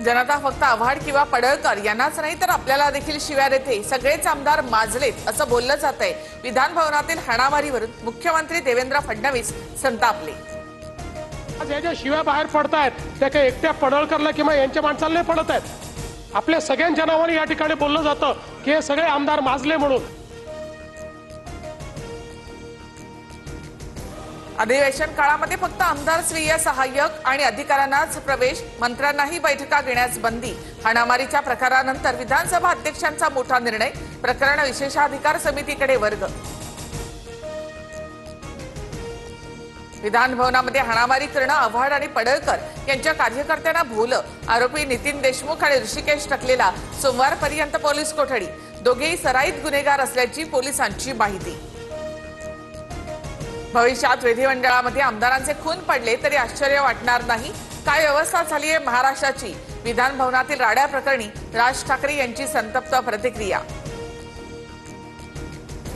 जनता फक्त आव्हाड किंवा पडळकर यांनाच नाही तर आपल्याला देखील शिव्या देते, सगळेच आमदार माजलेत असं बोललं जातंय। विधान भवनातील हाणामारीवरून मुख्यमंत्री देवेंद्र फडणवीस संतापले। ज्या शिव्या बाहेर पडतायत त्या काही एकट्या पडळकरला किंवा यांच्या माणसाला नाही पडत आहेत। आपल्या सगळ्यांच्या नावाने या ठिकाणी बोललं जातं की हे सगळे आमदार माजले म्हणून। अधिवेशन काळामध्ये फक्त आमदार स्वीय सहाय्यक आणि अधिकाऱ्यांनाच प्रवेश, मंत्र्यांनाही बैठका घेण्यास बंदी। हाणामारीच्या प्रकारानंतर विधानसभा अध्यक्षांचा मोठा निर्णय, प्रकरण विशेषाधिकार समितीकडे वर्ग। विधान भवनामध्ये हाणामारी करणं, आव्हाड आणि पडळकर यांच्या कार्यकर्त्यांना भोवलं। आरोपी नितीन देशमुख आणि ऋषिकेश टकलेला सोमवारपर्यंत पोलीस कोठडी, दोघेही सराईत गुन्हेगार असल्याची पोलिसांची माहिती। भविष्यात विधिमंडळामध्ये आमदारांचे खून पडले तरी आश्चर्य वाटणार नाही, काय व्यवस्था झाली आहे महाराष्ट्राची। विधान भवनातील राड्या प्रकरणी राज ठाकरे यांची संतप्त प्रतिक्रिया।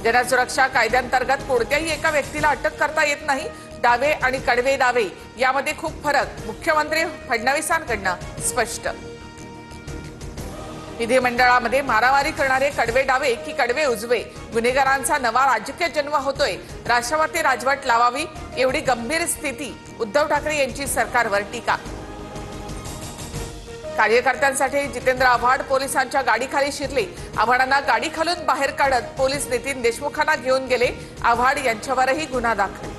जनसुरक्षा कायद्यांतर्गत कोणत्याही एका व्यक्तीला अटक करता येत नाही, दावे आणि कडवे दावे यामध्ये खूप फरक, मुख्यमंत्री फडणवीसांकडून स्पष्ट। विधिमंडळामध्ये मारामारी करणारे कडवे डावे की कडवे उजवे, गुन्हेगारांचा नवा राजकीय जन्म होतोय। राष्ट्रवादी राजवट लावावी एवढी गंभीर स्थिती, उद्धव ठाकरे यांची सरकारवर टीका। कार्यकर्त्यांसाठी जितेंद्र आव्हाड पोलिसांच्या गाडीखाली शिरले, आव्हाडांना गाडी खालून बाहेर काढत पोलीस नितीन देशमुखांना घेऊन गेले, आव्हाड यांच्यावरही गुन्हा दाखल।